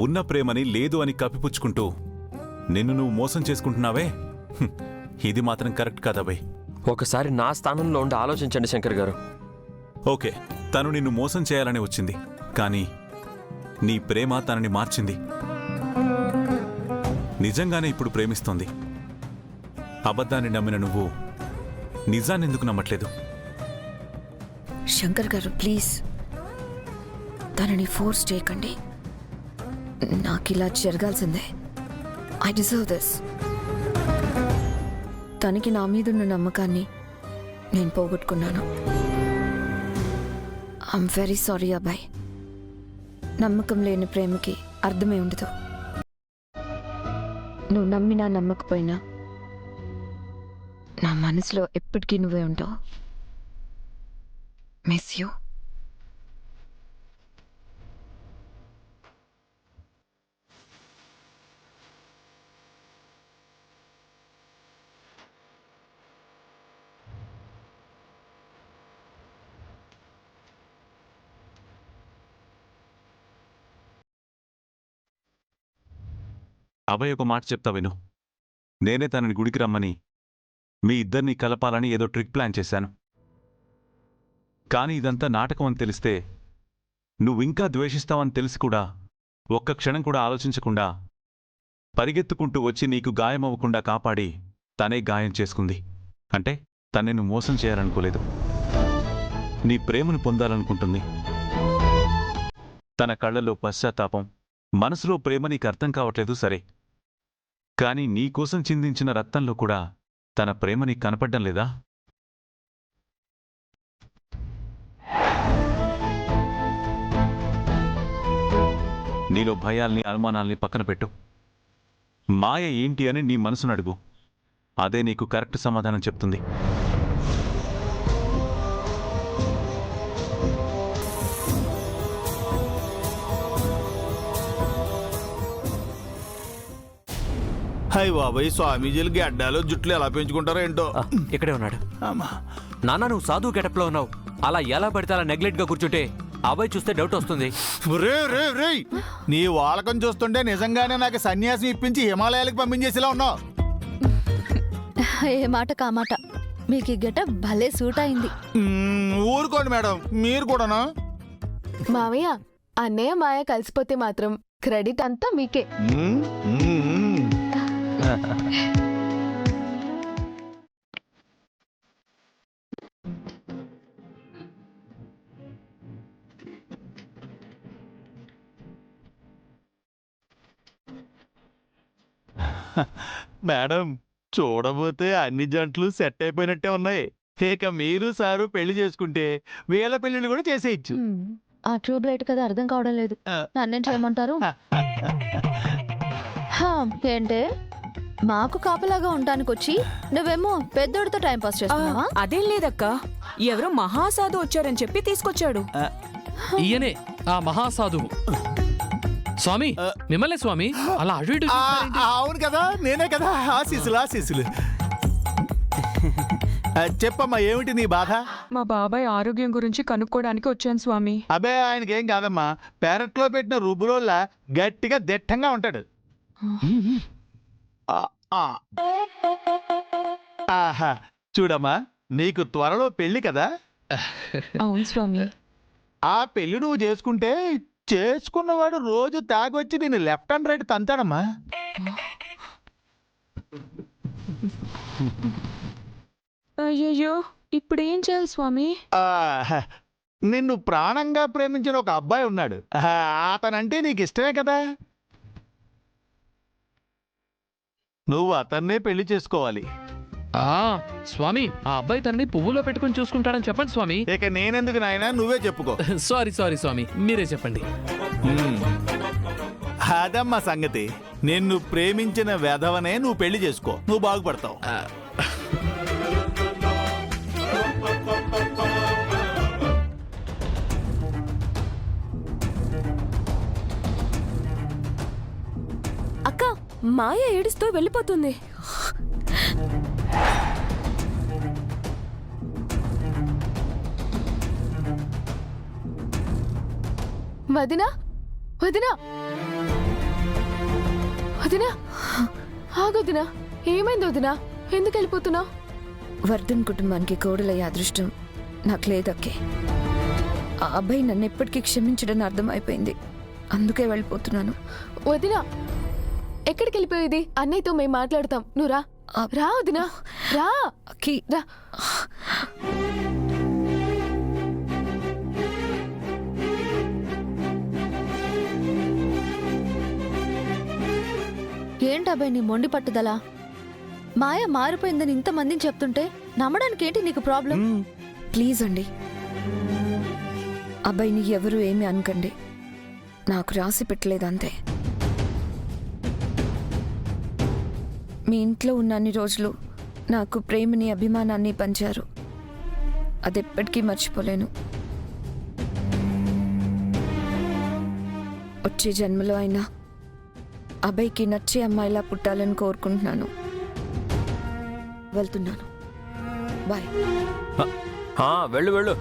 ఉన్న ప్రేమని లేదు అని కప్పిపుచ్చుకుంటూ నిన్ను నువ్వు మోసం చేసుకుంటున్నావే, ఇది మాత్రం కరెక్ట్ కాదభయ్. ఒకసారి నా స్థానంలో ఉండి ఆలోచించండి శంకర్ గారు. ఓకే, తను నిన్ను మోసం చేయాలని వచ్చింది, కానీ నీ ప్రేమ తనని మార్చింది. నిజంగానే ఇప్పుడు ప్రేమిస్తోంది. అబద్ధాన్ని నమ్మిన నువ్వు నిజాన్ని ఎందుకు నమ్మట్లేదు? శంకర్ గారు ప్లీజ్ తనని ఫోర్స్ చేయకండి. నాకు ఇలా జరగాల్సిందే. I deserve this. తనకి నా మీదున్న నమ్మకాన్ని నేను పోగొట్టుకున్నాను. ఐఎమ్ వెరీ సారీ అబ్బాయి. నమ్మకం లేని ప్రేమకి అర్థమే ఉండదు. నువ్వు నమ్మినా నమ్మకపోయినా నా మనసులో ఎప్పటికీ నువ్వే ఉంటావు. Miss you. అభయ్ ఒక మాట చెప్తా విను. నేనే తనని గుడికి రమ్మని మీ ఇద్దరిని కలపాలని ఏదో ట్రిక్ ప్లాన్ చేశాను. కానీ ఇదంతా నాటకం అని తెలిస్తే, నువ్వింకా ద్వేషిస్తావని తెలిసి కూడా ఒక్క క్షణం కూడా ఆలోచించకుండా పరిగెత్తుకుంటూ వచ్చి నీకు గాయమవ్వకుండా కాపాడి తనే గాయం చేసుకుంది. అంటే తనను మోసం చేయాలనుకోలేదు, నీ ప్రేమను పొందాలనుకుంటుంది. తన కళ్ళలో పశ్చాత్తాపం, మనసులో ప్రేమ నీకు అర్థం కావట్లేదు సరే, కానీ నీకోసం చిందించిన రక్తంలో కూడా తన ప్రేమ నీకు కనపడ్డం లేదా? నీలో భయాల్ని అనుమానాల్ని పక్కన పెట్టు. మాయ ఏంటి అని నీ మనసును అడుగు. అదే నీకు కరెక్ట్ సమాధానం చెప్తుంది. హై బాబాయ్, స్వామీజీలు గడ్డాలు జుట్లు ఎలా పెంచుకుంటారో ఏంటో. ఇక్కడే ఉన్నాడు. నాన్న నువ్వు సాధువు గెటప్లో ఉన్నావు. అలా ఎలా పడితే అలా నెగ్లెక్ట్ గా కూర్చుంటే అబ్బాయి చూస్తే డౌట్ వస్తుంది. నీ వాలకం చూస్తుంటే నిజంగానే నాకు సన్యాసం ఇప్పించి హిమాలయాలకు పంపించేసేలా ఉన్నావు. ఏ మాట కామాట, మీకు ఈ గెటప్ భలే సూట్ అయింది. ఊరుకోండి మేడం, మీరు కూడానా? మావయ్య, అన్నయ్య మాయ కలిసిపోతే మాత్రం క్రెడిట్ అంతా మీకే. మేడం, చూడబోతే అన్ని జంటలు సెట్ అయిపోయినట్టే ఉన్నాయి. ఇక మీరు సారు పెళ్లి చేసుకుంటే వీళ్ళ పెళ్లిని కూడా చేసేయచ్చు. ఆ ట్యూబ్ లైట్ కదా అర్థం కావడం లేదు. నన్నేం చేయమంటారు? ఏంటే మాకు కాపలాగా ఉండటానికి వచ్చి నువ్వేమో పెద్దోడితో టైం పాస్ చేస్తున్నావా? అదేం లేదక్క, ఎవరో మహాసాధు వచ్చారని చెప్పి తీసుకొచ్చాడు. ఈయనే ఆ మహాసాధువు. స్వామి, మిమ్మల్ని స్వామి అలా అటు ఇటు చూస్తారేంటి? అవును కదా, నేనే కదా. ఆశీసులు. చెప్పమ్మా, ఏమిటి నీ బాధ? మా బాబాయ్ ఆరోగ్యం గురించి కనుక్కోడానికి వచ్చాను స్వామి. అబే, ఆయనకేం కాదమ్మా. పెరట్లో పెట్టిన రుబ్బురోళ్ళ గట్టిగా దిట్టంగా ఉంటాడు. ఆహా, చూడమ్మా, నీకు త్వరలో పెళ్లి కదా. అవును స్వామి. ఆ పెళ్లి నువ్వు చేసుకుంటే చేసుకున్నవాడు రోజు తాగొచ్చి నేను లెఫ్ట్ అండ్ రైట్ తంతాడమ్మా. అయ్యయ్యో, ఇప్పుడు ఏం చేయాలి స్వామి? నిన్ను ప్రాణంగా ప్రేమించిన ఒక అబ్బాయి ఉన్నాడు. అతనంటే నీకు ఇష్టమే కదా. నువ్వు అతన్నే పెళ్లి చేసుకోవాలి. స్వామి, ఆ అబ్బాయి తనని పువ్వులో పెట్టుకుని చూసుకుంటాడని చెప్పండి స్వామి. ఇక నేనెందుకు నాయనా, నువ్వే చెప్పుకో. సారీ స్వామి, మీరే చెప్పండి. అదమ్మా సంగతి. నిన్ను ప్రేమించిన వెధవనే నువ్వు పెళ్లి చేసుకో, నువ్వు బాగుపడతావు. అక్క, మాయ ఏడుస్తూ వెళ్ళిపోతుంది. వదినా, వదినా ఆగొదినా, ఏమైంది వదినా? ఎందుకు వెళ్ళిపోతున్నావు? వర్ధన్ కుటుంబానికి కోడలయ్యే అదృష్టం నాకు లేదక్కే. ఆ అబ్బాయి నన్ను ఎప్పటికీ క్షమించడని అర్థమైపోయింది. అందుకే వెళ్ళిపోతున్నాను. వదినా ఎక్కడికి వెళ్ళిపోయేది? అన్నయ్యతో మేము మాట్లాడతాం, నువ్వు రా. రా వదినా, రా. అక్కి రా. ఏంటబ్బాయి నీ మొండి పట్టుదల? మాయ మారిపోయిందని ఇంతమందిని చెప్తుంటే నమ్మడానికి ఏంటి నీకు ప్రాబ్లం? ప్లీజ్ అండి, అబ్బాయిని ఎవరు ఏమీ అనకండి. నాకు రాసి పెట్టలేదంతే. మీ ఇంట్లో ఉన్న అన్ని రోజులు నాకు ప్రేమని అభిమానాన్ని పంచారు. అది ఎప్పటికీ మర్చిపోలేను. వచ్చే జన్మలో అయినా అబ్బాయికి నచ్చే అమ్మాయిలా పుట్టాలని కోరుకుంటున్నాను. వెళ్తున్నాను. బాయ్. వెళ్ళు వెళ్ళు.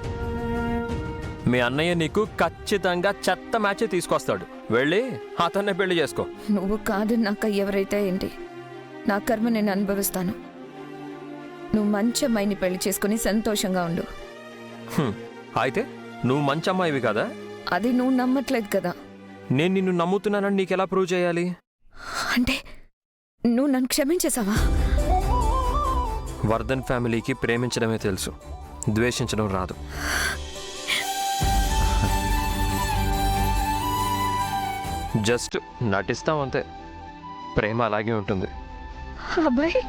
మీ అన్నయ్య నీకు ఖచ్చితంగా చెత్త మ్యాచే తీసుకొస్తాడు. వెళ్ళి అతన్నే పెళ్లి చేసుకో. నువ్వు కాదన్నాక ఎవరైతే ఏంటి, నా కర్మ నేను అనుభవిస్తాను. నువ్వు మంచి అమ్మాయిని పెళ్లి చేసుకుని సంతోషంగా ఉండు. అయితే నువ్వు మంచి అమ్మాయివి కదా? అది నువ్వు నమ్మట్లేదు కదా. నేను నిన్ను నమ్ముతున్నానని నీకెలా ప్రూవ్ చేయాలి? అంటే నువ్వు నన్ను క్షమించేసావా? వర్ధన్ ఫ్యామిలీకి ప్రేమించడమే తెలుసు, ద్వేషించడం రాదు. జస్ట్ నటిస్తాం అంతే. ప్రేమ అలాగే ఉంటుంది. అబ్బాయి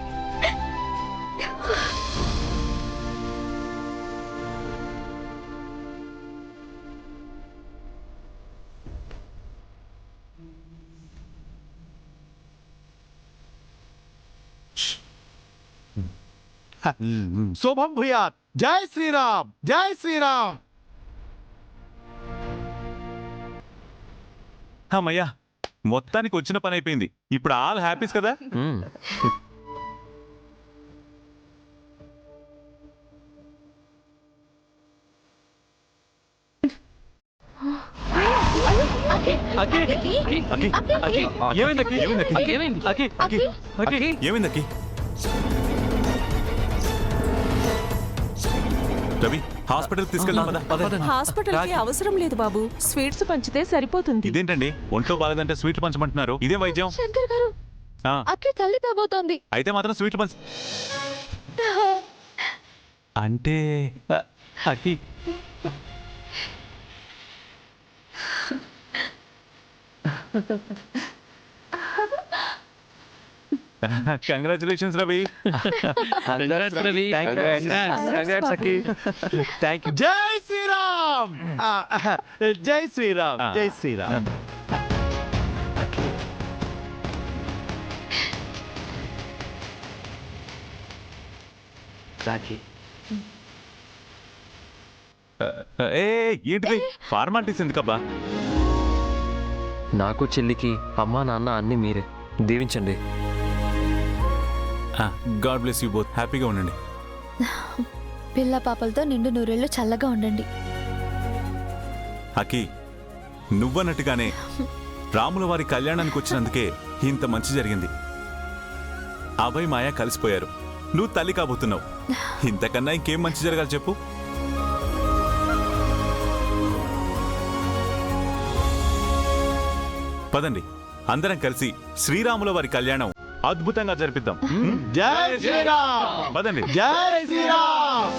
శుభం భూయాత్. జై శ్రీరామ్, జై శ్రీరామ్. అమ్మయ్యా, మొత్తానికి వచ్చిన పని అయిపోయింది. ఇప్పుడు ఆల్ హ్యాపీస్ కదా. మ్మ్. ఏమైందక్కి? రవి, హాస్పిటల్ తీసుకెళ్దాం పద. హాస్పిటల్ కి అవసరం లేదు బాబు, స్వీట్స్ పంచితే సరిపోతుంది. ఇదేంటండి, ఒంట్లో బాలేదంటే స్వీట్లు పంచమంటున్నారు? ఇదే వైద్యం? శంకర్ గారు, ఆ, అక్కి తల్లి కాబోతోంది. అయితే మాత్రం స్వీట్లు పంచ అంటే అక్కి కంగ్రాచులేషన్స్ రవి. Thank you. జై శ్రీరామ్, జై శ్రీరామ్, జై శ్రీరామ్. ఏ ఏంటిది ఫార్మాలిటీస్ ఎందుకబ్బా? నాకు చెల్లికి అమ్మా నాన్న అన్నీ మీరే. దీవించండి. God bless you both. హ్యాపీగా ఉండండి. పిల్ల పాపలతో నిండు నూరేళ్లు చల్లగా ఉండండి. అకి, నువ్వన్నట్టుగానే రాముల వారి కళ్యాణానికి వచ్చినందుకే ఇంత మంచి జరిగింది. అభయ్ మాయ కలిసిపోయారు. నువ్వు తల్లి కాబోతున్నావు. ఇంతకన్నా ఇంకేం మంచి జరగాలి చెప్పు? పదండి, అందరం కలిసి శ్రీరాముల వారి కళ్యాణం అద్భుతంగా జరిపిద్దాం. జై శ్రీరామ్, పదండి. జై శ్రీరామ్.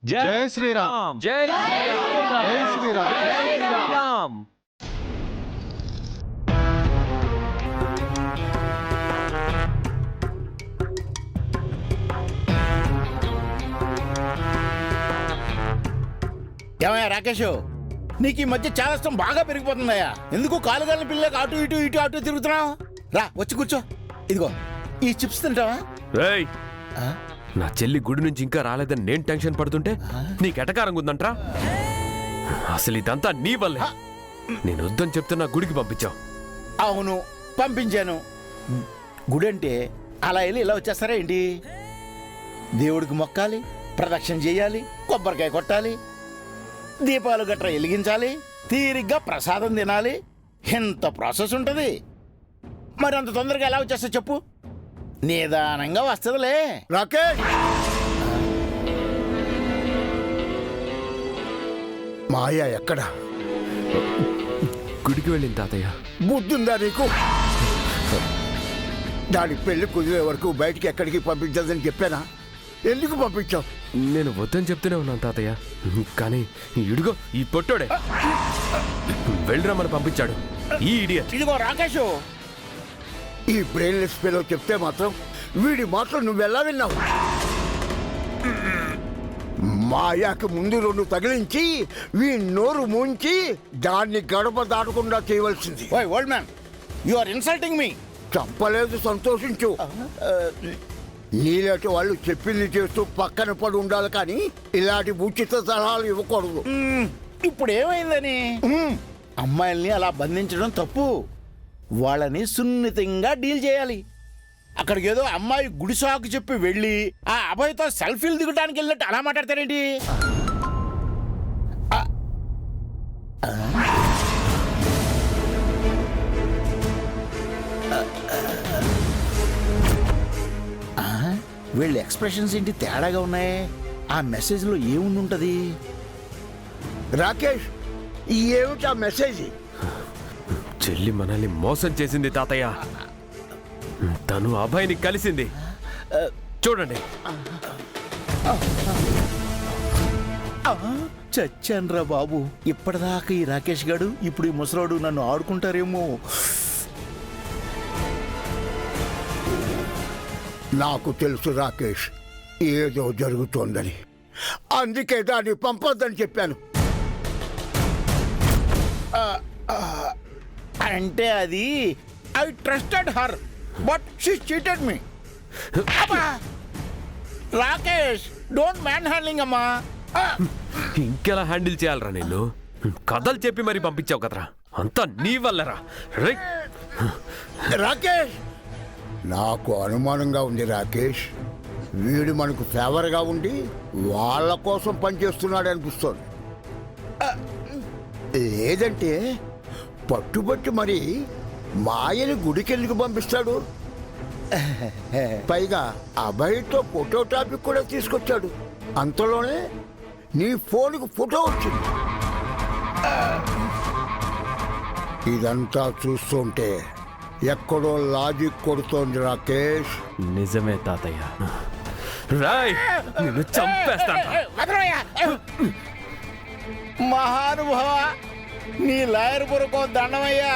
జై శ్రీరామ్. జై శ్రీరామ్. ఏమయ్యా రాకేష్, నీకు ఈ మధ్య చాలాష్టం బాగా పెరిగిపోతుందయ్యా. ఎందుకు కాలుగాలిన పిల్లకి అటు ఇటు ఇటు అటు తిరుగుతున్నావు? రా వచ్చి కూర్చో. ఇదిగో ఈ చిప్స్ తింటావా? రేయ్, నా చెల్లి గుడి నుంచి ఇంకా రాలేదని నేను టెన్షన్ పడుతుంటే నీకు ఎటకారంగా ఉందంట్రా? అసలు ఇదంతా నీ వల్లే. నేను వద్దని చెప్తే నా గుడికి పంపించావు. అవును పంపించాను. గుడి అంటే అలా వెళ్ళి ఇలా వచ్చేస్తారా ఏంటి? దేవుడికి మొక్కాలి, ప్రదక్షిణ చేయాలి, కొబ్బరికాయ కొట్టాలి, దీపాలు గట్రా వెలిగించాలి, తీరిగ్గా ప్రసాదం తినాలి. ఎంత ప్రాసెస్ ఉంటుంది. మరి అంత తొందరగా ఎలా వచ్చేస్తా చెప్పు? నిదానంగా వస్తుందిలే. రాకేష్, మాయ ఎక్కడ? గుడికి వెళ్ళింది తాతయ్య. బుద్ధుందా నీకు? దాని పెళ్లి కుదిరే వరకు బయటికి ఎక్కడికి పంపించదని చెప్పానా? ఎందుకు పంపించావు? నేను వద్దని చెప్తూనే ఉన్నాను తాతయ్య, కానీ ఇడుగో ఈ పొట్టోడే వెళ్ళరమ్మని పంపించాడు ఈ ఇడియట్. ఇదిగో రాకేష్, ఈ బ్రెయిన్లెస్ పిల్లలు చెప్తే మాత్రం వీడి మాటలు నువ్వెలా విన్నావు? మాయాకి ముందు 2 తగిలించి వీడి నోరు ముంచి దాన్ని గడప దాటకుండా చేయవలసింది. ఓయ్ old man, you are insulting me. చంపలేదు, సంతోషించు. నీలాంటి వాళ్ళు చెప్పింది చేస్తూ పక్కన పడి ఉండాలి, కానీ ఇలాంటి ఉచిత సలహాలు ఇవ్వకూడదు. ఇప్పుడు ఏమైందని? అమ్మాయిల్ని అలా బంధించడం తప్పు. వాళ్ళని సున్నితంగా డీల్ చేయాలి. అక్కడికి ఏదో అమ్మాయి గుడిసాకు చెప్పి వెళ్ళి ఆ అబ్బాయితో సెల్ఫీలు దిగడానికి వెళ్ళినట్టు అలా మాట్లాడతారేంటి? వీళ్ళ ఎక్స్ప్రెషన్స్ ఏంటి తేడాగా ఉన్నాయి? ఆ మెసేజ్లో ఏముండుంటది? రాకేష్, ఏమిటా మెసేజ్? చెల్లి మనల్ని మోసం చేసింది తాతయ్య. తను అబ్బాయిని కలిసింది. చూడండి. చచ్చాన్రా బాబు. ఇప్పటిదాకా ఈ రాకేష్ గాడు, ఇప్పుడు ఈ ముసలోడు నన్ను ఆడుకుంటారేమో. నాకు తెలుసు రాకేష్, ఏదో జరుగుతోందని. అందుకే దాన్ని పంపొద్దని చెప్పాను. అంటే అది I trusted her but she cheated me. Rakesh, don't man handling అమ్మా. ఇంకెలా హ్యాండిల్ చేయాలరా నిన్ను? కథలు చెప్పి మరి పంపించావు కదరా, అంతా నీ వల్లరా. రైట్ రాకేష్, నాకు అనుమానంగా ఉంది రాకేష్. వీడు మనకు ఫేవర్గా ఉండి వాళ్ళ కోసం పనిచేస్తున్నాడు అనిపిస్తోంది. లేదంటే పట్టుబట్టి మరి మాయని గుడికెందుకు పంపిస్తాడు? పైగా అబ్బాయితో ఫోటో టాపిక్ కూడా తీసుకొచ్చాడు. అంతలోనే నీ ఫోన్కు ఫోటో వచ్చింది. ఇదంతా చూస్తుంటే ఎక్కడో లాజిక్ కొడుతోంది రాకేష్. నిజమే తాతయ్య. రాయ్, నిన్ను చంపేస్తాను. మహానుభావ, నీ లాయర్ పురకో దండమయ్యా.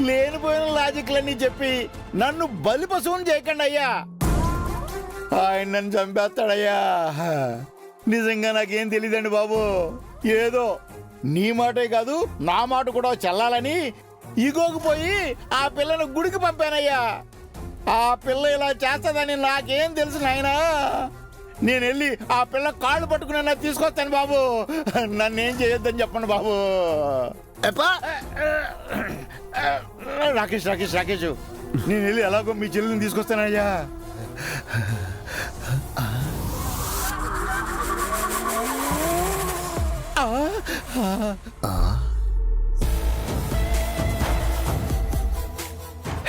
లేనిపోయిన లాజిక్లన్నీ చెప్పి నన్ను బలి పశువుని చేయకండి అయ్యా. ఆయన నన్ను చంపేస్తాడయ్యా. నిజంగా నాకేం తెలియదండి బాబు. ఏదో నీ మాటే కాదు నా మాట కూడా చెల్లాలని ఇగోకి పోయి ఆ పిల్లను గుడికి పంపానయ్యా. ఆ పిల్ల ఇలా చేస్తుందని నాకేం తెలుసు నాయనా. నేను వెళ్ళి ఆ పిల్ల కాళ్ళు పట్టుకుని తీసుకొస్తాను బాబు. నన్నేం చేయొద్దని చెప్పండి బాబు. రాకేష్ రాకేష్ రాకేష్, నేను వెళ్ళి ఎలాగో మీ చెల్లిని తీసుకొస్తానయ్యా.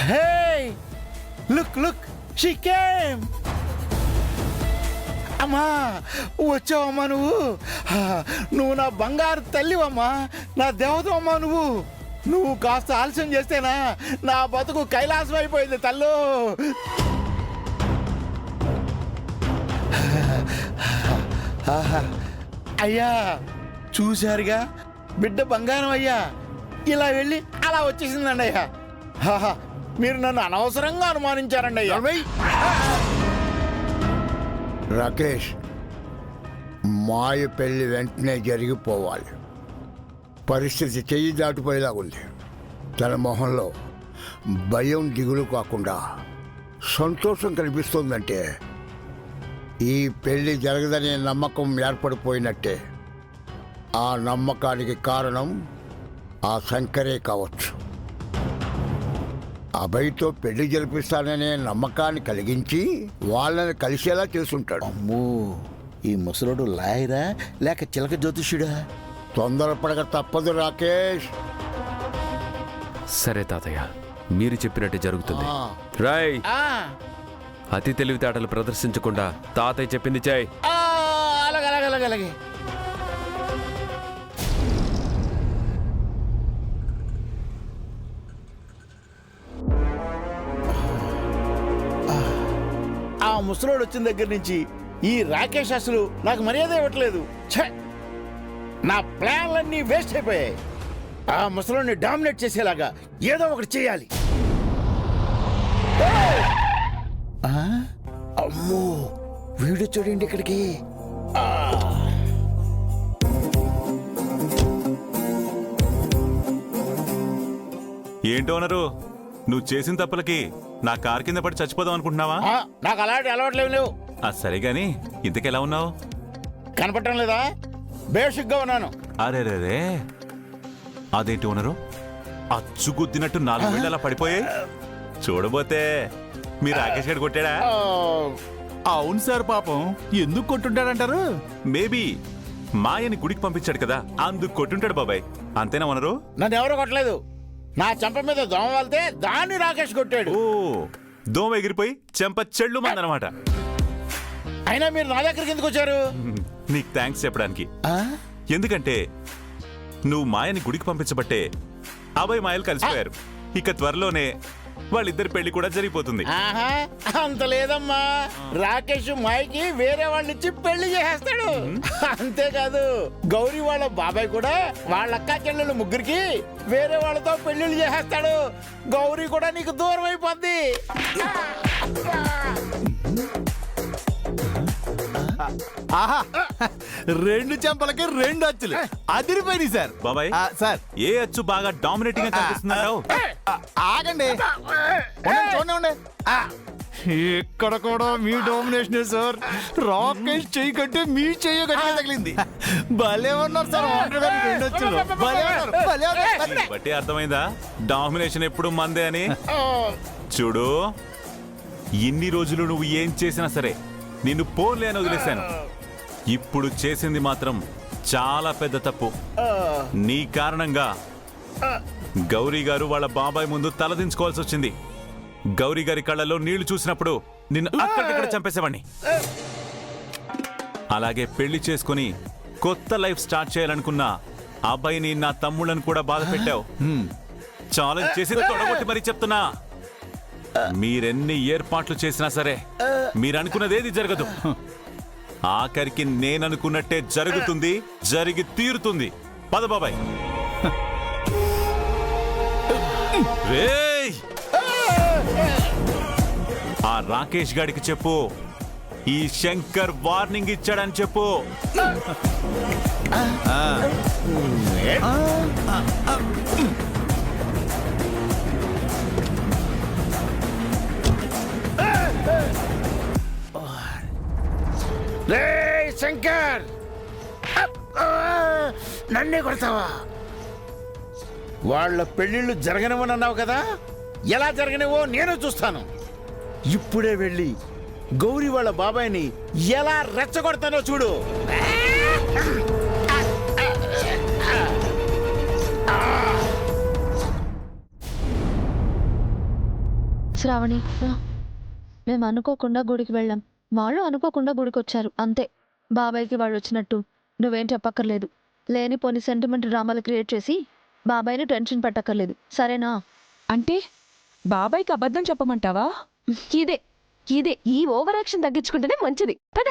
Hey! Look! She came! అమ్మా, వచ్చావమ్మా నువ్వు. నువ్వు నా బంగారు తల్లివమ్మా, నా దేవతమ్మా నువ్వు. నువ్వు కాస్త ఆలస్యం చేస్తేనా నా బతుకు కైలాసం అయిపోయింది తల్లు. ఆహా. అయ్యా చూశారుగా బిడ్డ బంగారం అయ్యా, ఇలా వెళ్ళి అలా వచ్చేసిందండి అయ్యా. ఆహా, మీరు నన్ను అనవసరంగా అనుమానించారండి అయ్యా. రాకేష్, మాయ పెళ్లి వెంటనే జరిగిపోవాలి. పరిస్థితి చెయ్యి దాటిపోయేలాగుంది. తన మొహంలో భయం దిగులు కాకుండా సంతోషం కనిపిస్తోందంటే ఈ పెళ్లి జరగదనే నమ్మకం ఏర్పడిపోయినట్టే. ఆ నమ్మకానికి కారణం ఆ శంకరే కావచ్చు. అభయ్తో పెళ్లి జరిపిస్తాననే నమ్మకాన్ని కలిగించి వాళ్ళని కలిసేలా చేసుంటాడు. అమ్మో, ఈ ముసలోడు లాయరా లేక చిలక జ్యోతిష్యుడా? తొందరపడక తప్పదు రాకేష్. సరే తాతయ్య, మీరు చెప్పినట్టే జరుగుతుంది. రాయ్, అతి తెలివితేటలు ప్రదర్శించకుండా తాతయ్య చెప్పింది చేయి. అలాగే అలాగే అలాగే అలాగే. ఆ ముసలోడు వచ్చిన దగ్గర నుంచి ఈ రాకేష్ అసలు నాకు మర్యాద ఇవ్వట్లేదు. ఛే! నా ప్లాన్లన్నీ వేస్ట్ అయిపోయాయి. ఆ ముసలోడిని డామినేట్ చేసేలాగా ఏదో ఒకటి చేయాలి. అమ్మో, వీడు చూడండి ఇక్కడికి. ఏంటో ఓనరు, నువ్వు చేసిన తప్పులకి నా కారు కింద పడి చచ్చిపోదాం అనుకుంటున్నావా? నాకు అలాంటి అలవాట్లేవు లేవు. సరే గాని ఇంతకెలా ఉన్నావు? కనపడటం లేదా? బేసిక్గా ఉన్నాను. అరే రే, అదేంటి ఓనరు, అచ్చుగుద్దినట్టు 4 వేళ్ళు అలా పడిపోయాయి. చూడబోతే మీ రాకేష్ గారు కొట్టాడా? అవును సార్, పాపం ఎందుకు కొట్టుంటాడంటారు? మేబీ మాయని గుడికి పంపించాడు కదా, అందుకు కొట్టుంటాడు బాబాయ్. అంతేనా ఓనరు? నన్ను ఎవరు కొట్టలేదు. నా చెంప మీద దోమ వాళ్తే దాన్ని రాకేష్ కొట్టాడు. ఓ, దోమ ఎగిరిపోయి చెంప చెళ్ళు మందనమాట. అయినా మీరు నా దగ్గరికి ఎందుకు వచ్చారు? నీకు థ్యాంక్స్ చెప్పడానికి. ఎందుకంటే నువ్వు మాయని గుడికి పంపించబట్టే అభయ్ మాయలు కలిసిపోయారు. ఇక త్వరలోనే వాళ్ళిద్దరి పెళ్లి కూడా జరిగిపోతుంది. ఆహా, అంత లేదమ్మా. రాకేష్ మాయకి వేరే వాళ్ళనిచ్చి పెళ్లి చేసేస్తాడు. అంతేకాదు, గౌరీ వాళ్ళ బాబాయ్ కూడా వాళ్ళ అక్క చెల్లెలు ముగ్గురికి వేరే వాళ్ళతో పెళ్లిళ్ళు చేసేస్తాడు. గౌరీ కూడా నీకు దూరం అయిపోద్ది. ఆహా, 2 చెంపలకి 2 అచ్చులు అదిరిపోయింది సార్. బాబాయ్ సార్, ఏ అచ్చు బాగా డామినేటింగ్ గా కనిపిస్తున్నావు? ఆగండి, చూడండి. ఇక్కడ కూడా మీ డామినేషన్ సార్. రాకేష్ చెయ్యి కంటే మీ చెయ్యి గట్టిగా తగిలింది. భలే ఉన్నారు సార్. బట్టి అర్థమైందా డామినేషన్ ఎప్పుడు మందే అని? చూడు, ఇన్ని రోజులు నువ్వు ఏం చేసినా సరే నిన్ను పోన్లే అని వదిలేశాను. ఇప్పుడు చేసింది మాత్రం చాలా పెద్ద తప్పు. నీ కారణంగా గౌరీ గారు వాళ్ళ బాబాయ్ ముందు తలదించుకోవాల్సి వచ్చింది. గౌరీ గారి కళ్ళలో నీళ్లు చూసినప్పుడు నిన్ను అక్కడికక్కడ చంపేసేవాడిని. అలాగే పెళ్లి చేసుకుని కొత్త లైఫ్ స్టార్ట్ చేయాలనుకున్న అబ్బాయిని, నా తమ్ముళ్ళని కూడా బాధ పెట్టావు. ఛాలెంజ్ చేసి తొడగొట్టి మరీ చెప్తున్నా, మీరెన్ని ఏర్పాట్లు చేసినా సరే మీరనుకున్నదేది జరగదు. ఆఖరికి నేననుకున్నట్టే జరుగుతుంది, జరిగి తీరుతుంది. పద బాబాయ్. రేయ్, ఆ రాకేష్ గాడికి చెప్పు, ఈ శంకర్ వార్నింగ్ ఇచ్చాడని చెప్పు. రేయ్ శంకర్, నన్నే కొడతావా? వాళ్ళ పెళ్లిళ్ళు జరగనివని అన్నావు కదా, ఎలా జరగనివో నేను చూస్తాను. ఇప్పుడే వెళ్ళి గౌరీ వాళ్ళ బాబాయ్ని ఎలా రెచ్చగొడతానో చూడు. శ్రావణి, మేము అనుకోకుండా గుడికి వెళ్ళాం. వాళ్ళు అనుకోకుండా గుడికి వచ్చారు, అంతే. బాబాయ్కి వాళ్ళు వచ్చినట్టు నువ్వేం చెప్పక్కర్లేదు. లేనిపోని సెంటిమెంట్ డ్రామాలు క్రియేట్ చేసి బాబాయ్ని టెన్షన్ పెట్టక్కర్లేదు, సరేనా? అంటే బాబాయ్కి అబద్ధం చెప్పమంటావా? ఇదే ఈ ఓవర్ యాక్షన్ తగ్గించుకుంటేనే మంచిది. పద.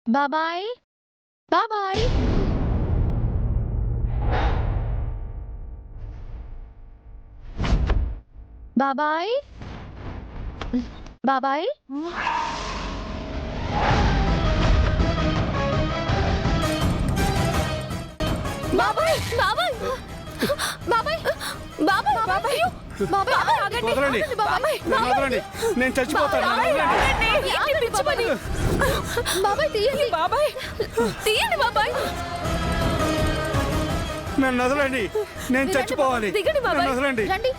బాబాయ్ బాబాయ్ బాబాయ్ బాబాయ్ బాబాయ్ బాబాయ్ బాబాయ్ బాబాయ్ బాబాయ్ బాబాయ్ ఆగండి. వదలండి. బాబాయ్ నన్ను వదలండి. నేను చచ్చిపోతాను. నన్ను వదలండి. ఏంటి పిచ్చి పని? బాబాయ్ తీయండి బాబాయ్ తీయండి బాబాయ్ నన్ను వదలండి. నేను చచ్చిపోవాలి. దిగండి బాబాయ్. నన్ను వదలండి. రండి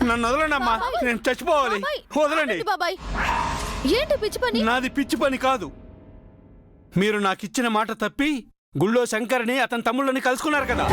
నన్ను వదలండి అమ్మా. నేను చచ్చిపోవాలి. వదలండి. బాబాయ్ ఏంటి పిచ్చి పని నాది పిచ్చి పని కాదు. మీరు నాకిచ్చిన మాట తప్పి గుళ్ళో శంకర్ని అతని తమ్ముళ్ళని కలుసుకున్నారు కదా.